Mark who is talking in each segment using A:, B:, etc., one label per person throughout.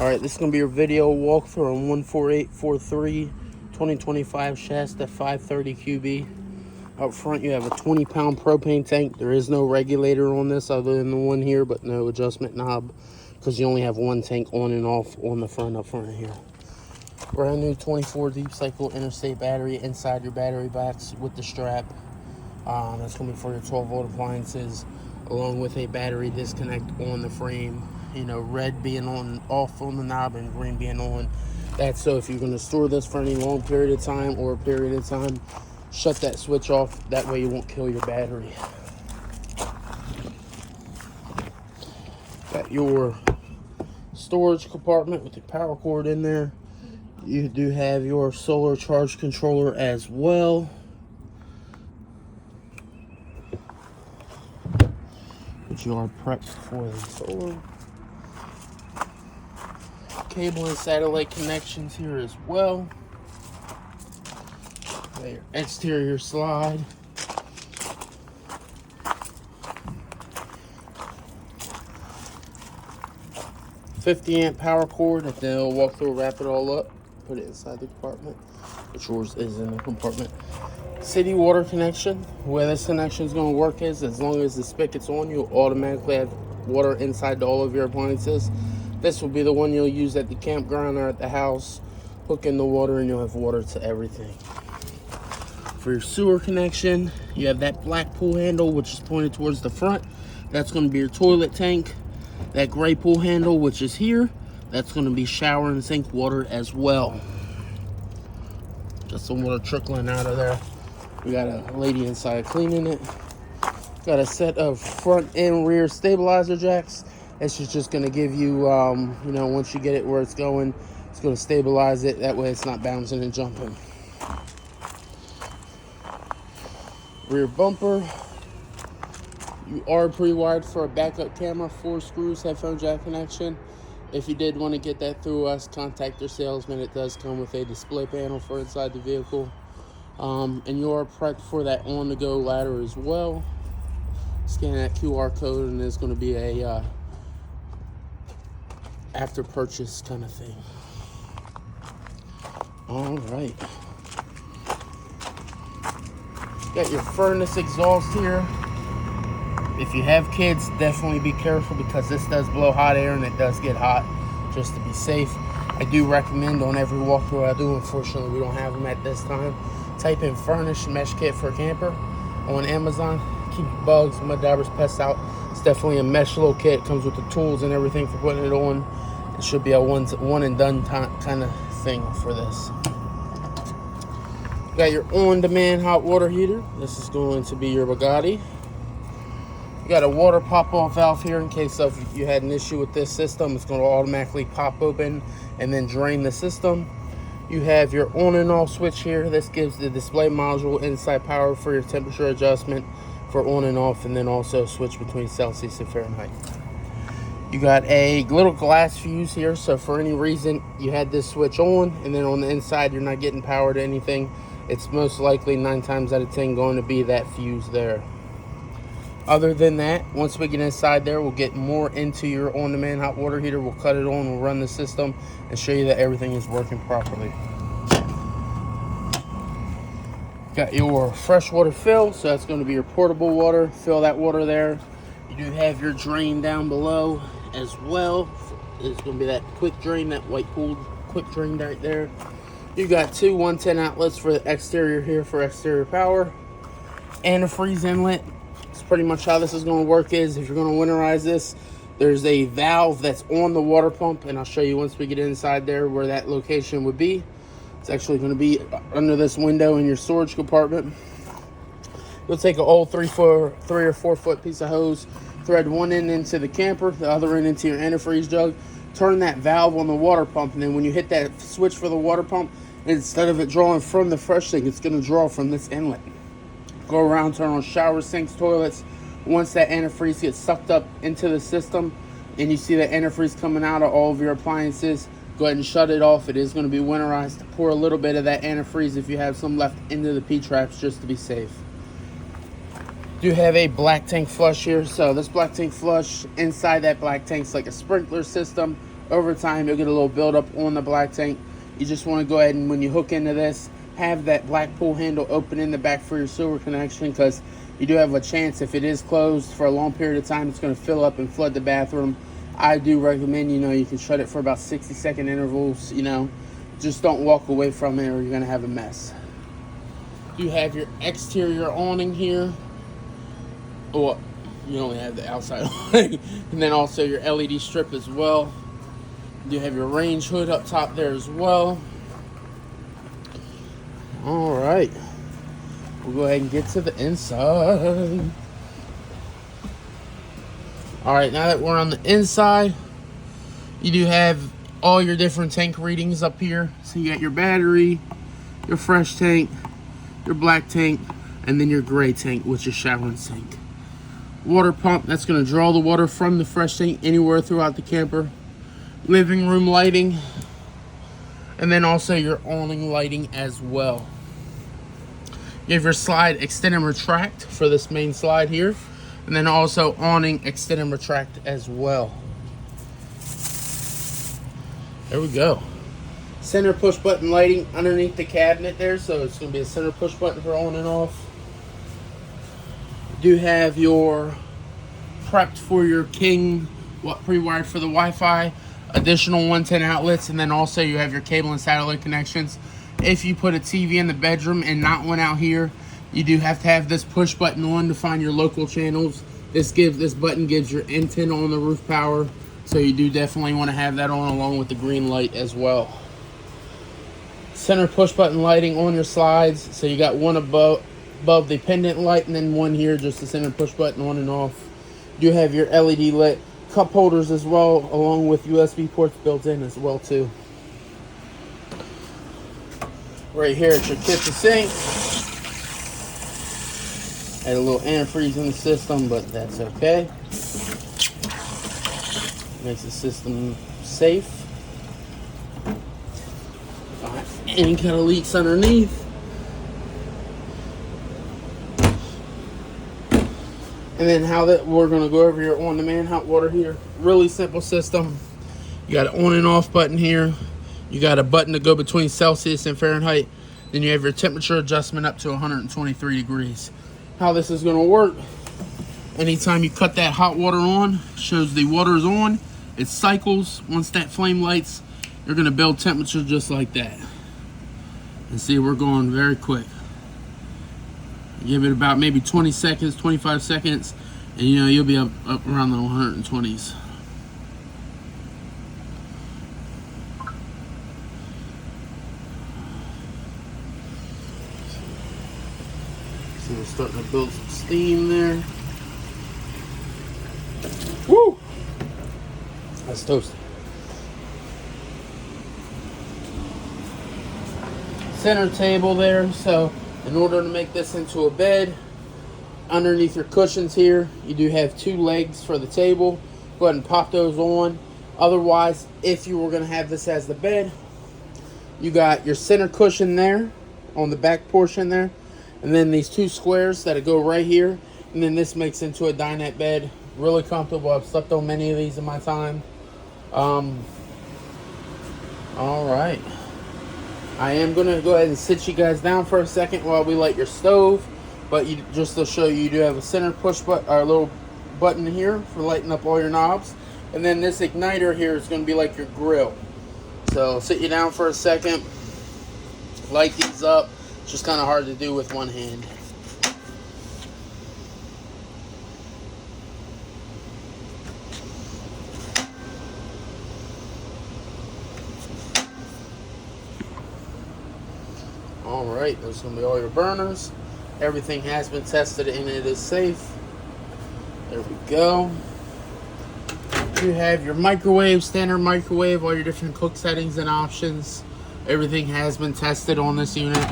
A: Alright, this is going to be your video walkthrough on 14843 2025 Shasta 530 QB. Out front you have a 20-pound propane tank. There is no regulator on this other than the one here, but no adjustment knob because you only have one tank on and off on the front up front here. Brand new 24 deep cycle interstate battery inside your battery box with the strap. That's going to be for your 12-volt appliances, along with a battery disconnect on the frame. You know, red being on off on the knob and green being on. That's so if you're going to store this for any long period of time or a period of time, shut that switch off. That way you won't kill your battery. Got your storage compartment with the power cord in there. You do have your solar charge controller as well. But you are prepped for the solar. Cable and satellite connections here as well. Your exterior slide. .50 amp power cord, and then it'll walk through, wrap it all up, put it inside the compartment, which yours is in the compartment. City water connection. Where this connection is going to work is, as long as the spigot's on, you'll automatically have water inside all of your appliances. This will be the one you'll use at the campground or at the house. Hook in the water and you'll have water to everything. For your sewer connection, you have that black pull handle, which is pointed towards the front. That's going to be your toilet tank. That gray pull handle, which is here, that's going to be shower and sink water as well. Just some water trickling out of there. We got a lady inside cleaning it. Got a set of front and rear stabilizer jacks. This is just going to give you, you know, once you get it where it's going to stabilize it. That way it's not bouncing and jumping. Rear bumper. You are pre-wired for a backup camera, 4 screws, headphone jack connection. If you did want to get that through us, contact your salesman. It does come with a display panel for inside the vehicle. And you are prepped for that on-the-go ladder as well. Scan that QR code and there's going to be a after purchase kind of thing. All right. Got your furnace exhaust here. If you have kids, definitely be careful because this does blow hot air and it does get hot, just to be safe. I do recommend on every walkthrough I do, unfortunately we don't have them at this time, type in furnace mesh kit for camper on Amazon. Keep bugs, mud dabbers, pests out. It's definitely a mesh little kit. It comes with the tools and everything for putting it on. It should be a one and done kind of thing for this. You got your on-demand hot water heater. This is going to be your Bugatti. You got a water pop-off valve here in case of you had an issue with this system. It's going to automatically pop open and then drain the system. You have your on and off switch here. This gives the display module inside power for your temperature adjustment for on and off, and then also switch between Celsius and Fahrenheit. You got a little glass fuse here, so for any reason you had this switch on and then on the inside you're not getting power to anything, it's most likely 9 times out of 10 going to be that fuse there. Other than that, once we get inside there, we'll get more into your on-demand hot water heater. We'll cut it on, we'll run the system and show you that everything is working properly. Got your freshwater fill, so that's going to be your portable water. Fill that water there. You do have your drain down below as well. It's going to be that quick drain, that white pooled quick drain right there. You got 2 110 outlets for the exterior here for exterior power. Antifreeze inlet. It's pretty much how this is going to work is, if you're going to winterize this, there's a valve that's on the water pump, and I'll show you once we get inside there where that location would be. It's actually going to be under this window in your storage compartment. You'll take an old 3 or 4 foot piece of hose, thread one end into the camper, the other end into your antifreeze jug, turn that valve on the water pump, and then when you hit that switch for the water pump, instead of it drawing from the fresh sink, it's going to draw from this inlet. Go around, turn on shower sinks, toilets. Once that antifreeze gets sucked up into the system and you see that antifreeze coming out of all of your appliances, go ahead and shut it off. It is going to be winterized. Pour a little bit of that antifreeze if you have some left into the P-traps just to be safe. Do have a black tank flush here. So this black tank flush, inside that black tank's like a sprinkler system. Over time, you'll get a little buildup on the black tank. You just want to go ahead and, when you hook into this, have that black pull handle open in the back for your silver connection, because you do have a chance, if it is closed for a long period of time, it's going to fill up and flood the bathroom. I do recommend, you can shut it for about 60-second intervals. Just don't walk away from it or you're going to have a mess. You have your exterior awning here. Well, you only have the outside awning. And then also your LED strip as well. You have your range hood up top there as well. All right. We'll go ahead and get to the inside. All right, now that we're on the inside, you do have all your different tank readings up here. So you got your battery, your fresh tank, your black tank, and then your gray tank, which is shower and sink. Water pump, that's going to draw the water from the fresh tank anywhere throughout the camper. Living room lighting, and then also your awning lighting as well. You have your slide extend and retract for this main slide here, and then also awning extend and retract as well. There we go. Center push button lighting underneath the cabinet there, so it's going to be a center push button for on and off. You do have your prepped for your King pre-wired for the Wi-Fi, additional 110 outlets, and then also you have your cable and satellite connections. If you put a TV in the bedroom and not one out here, you do have to have this push button on to find your local channels. This button gives your antenna on the roof power, so you do definitely want to have that on along with the green light as well. Center push button lighting on your slides, so you got one above the pendant light, and then one here, just the center push button on and off. You have your LED lit cup holders as well, along with USB ports built in as well too. Right here at your kitchen sink. Had a little antifreeze in the system, but that's okay. Makes the system safe. Any kind of leaks underneath. And then we're going to go over your on-demand hot water here. Really simple system. You got an on and off button here. You got a button to go between Celsius and Fahrenheit. Then you have your temperature adjustment up to 123 degrees. How this is going to work, anytime you cut that hot water on, shows the water is on, it cycles. Once that flame lights, you're going to build temperature just like that. And see, we're going very quick. Give it about maybe 20 seconds, 25 seconds, and you'll be up around the 120s. So we're starting to build some steam there. Woo! That's toasty. Center table there, so in order to make this into a bed, underneath your cushions here, you do have two legs for the table. Go ahead and pop those on. Otherwise, if you were going to have this as the bed, you got your center cushion there on the back portion there, and then these two squares that go right here, and then this makes into a dinette bed. Really comfortable. I've slept on many of these in my time. All right. I am going to go ahead and sit you guys down for a second while we light your stove. But just to show you, you do have a center push button, or a little button here for lighting up all your knobs. And then this igniter here is going to be like your grill. So sit you down for a second. Light these up. It's just kind of hard to do with one hand. Alright, there's going to be all your burners. Everything has been tested and it is safe. There we go. You have your microwave, standard microwave, all your different cook settings and options. Everything has been tested on this unit.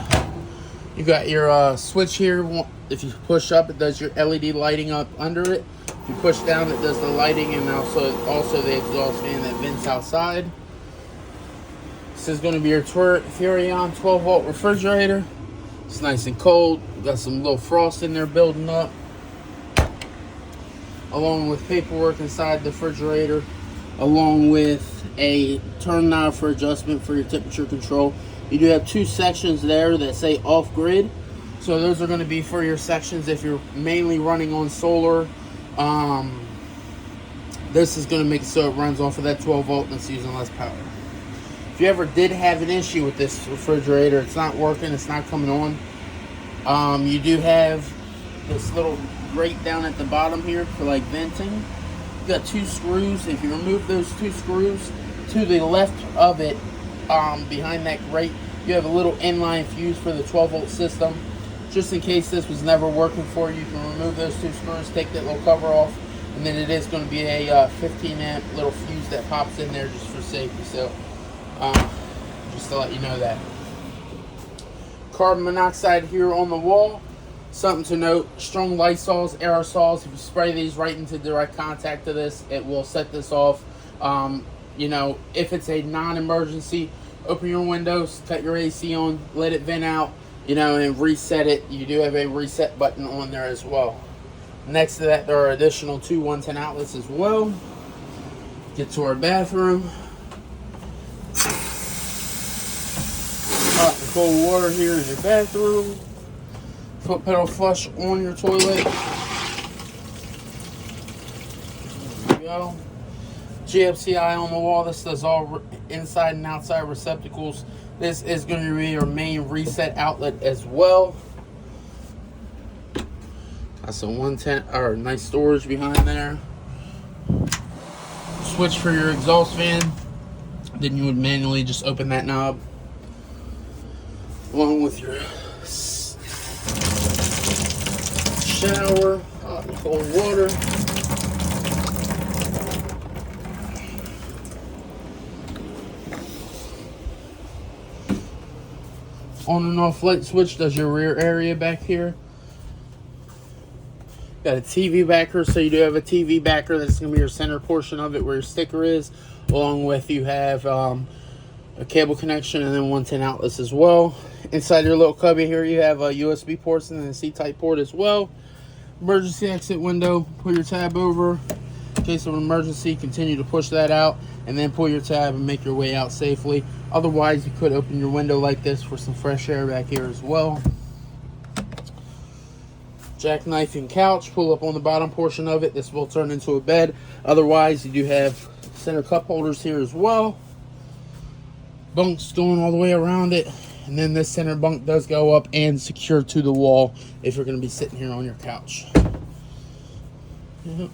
A: You got your switch here. If you push up, it does your LED lighting up under it. If you push down, it does the lighting and also the exhaust fan that vents outside. This is going to be your Furrion 12-volt refrigerator. It's nice and cold. Got some little frost in there building up, along with paperwork inside the refrigerator. along with a turn knob for adjustment for your temperature control. You do have two sections there that say off grid, so those are going to be for your sections if you're mainly running on solar. This is going to make it so it runs off of that 12 volt and it's using less power. If you ever did have an issue with this refrigerator, it's not working, it's not coming on, you do have this little grate down at the bottom here for like venting. You got two screws. If you remove those two screws, to the left of it, behind that grate, you have a little inline fuse for the 12 volt system. Just in case this was never working for you, you can remove those two screws, take that little cover off, and then it is going to be a 15 amp little fuse that pops in there just for safety. So just to let you know that. Carbon monoxide here on the wall. Something to note, strong Lysols, aerosols, if you spray these right into direct contact to this, it will set this off. You know, if it's a non-emergency, open your windows, cut your AC on, let it vent out, you know, and reset it. You do have a reset button on there as well. Next to that, there are additional two 110 outlets as well. Get to our bathroom. Hot and cold water here in your bathroom. Foot pedal flush on your toilet. There you go. GFCI on the wall. This does all inside and outside receptacles. This is going to be your main reset outlet as well. Got some 110 or nice storage behind there. Switch for your exhaust fan. Then you would manually just open that knob, along with your shower, hot and cold water. On and off light switch does your rear area back here. Got a TV backer, so you do have a TV backer. That's going to be your center portion of it where your sticker is. Along with you have a cable connection and then 110 outlets as well. Inside your little cubby here you have USB ports and then a C-type port as well. Emergency exit window, pull your tab over. In case of an emergency, continue to push that out and then pull your tab and make your way out safely. Otherwise, you could open your window like this for some fresh air back here as well. Jackknife and couch, pull up on the bottom portion of it. This will turn into a bed. Otherwise, you do have center cup holders here as well. Bunks going all the way around it. And then this center bunk does go up and secure to the wall if you're going to be sitting here on your couch. Yep.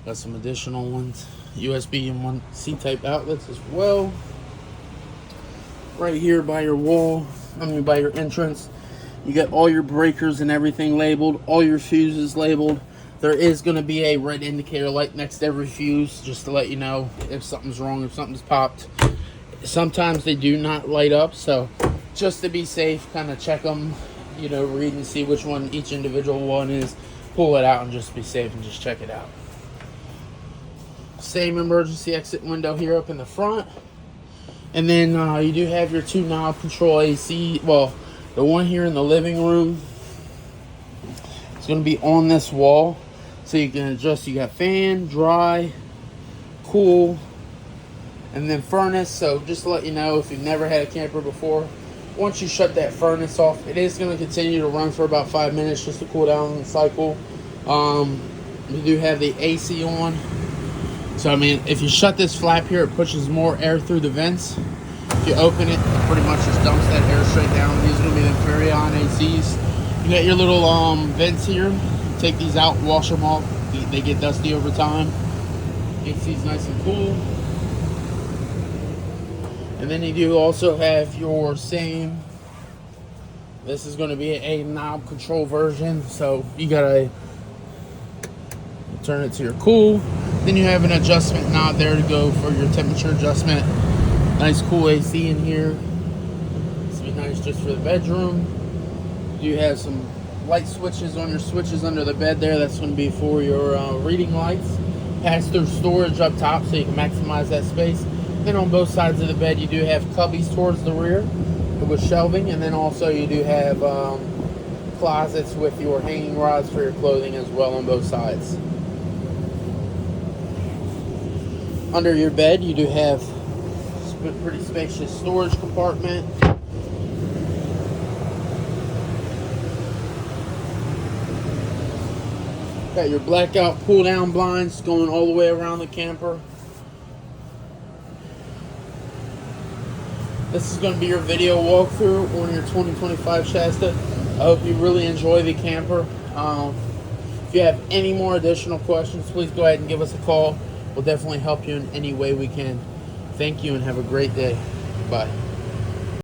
A: Got some additional ones, USB and one C-type outlets as well. Right here by your wall, by your entrance, you got all your breakers and everything labeled, all your fuses labeled. There is going to be a red indicator light next to every fuse just to let you know if something's wrong, if something's popped. Sometimes they do not light up, so just to be safe, kind of check them, you know, read and see which one each individual one is. Pull it out and just be safe and just check it out. Same emergency exit window here up in the front. And then you do have your two knob control AC. Well, the one here in the living room is going to be on this wall. So you can adjust, you got fan, dry, cool, and then furnace. So just to let you know, if you've never had a camper before, once you shut that furnace off, it is going to continue to run for about 5 minutes just to cool down the cycle. You do have the AC on. So I mean, if you shut this flap here, it pushes more air through the vents. If you open it, it pretty much just dumps that air straight down. These are going to be the Furrion ACs. You got your little vents here. Take these out, wash them off. They get dusty over time. AC's nice and cool. And then you do also have your same. This is going to be a knob control version. So you got to turn it to your cool. Then you have an adjustment knob there to go for your temperature adjustment. Nice cool AC in here. This will be nice just for the bedroom. You have some light switches on your switches under the bed there. That's going to be for your reading lights. Pass-through storage up top so you can maximize that space. Then on both sides of the bed you do have cubbies towards the rear with shelving, and then also you do have closets with your hanging rods for your clothing as well on both sides. Under your bed, you do have a pretty spacious storage compartment. Got your blackout pull down blinds going all the way around the camper. This is going to be your video walkthrough on your 2025 Shasta. I hope you really enjoy the camper. If you have any more additional questions, please go ahead and give us a call. We'll definitely help you in any way we can. Thank you and have a great day. Bye.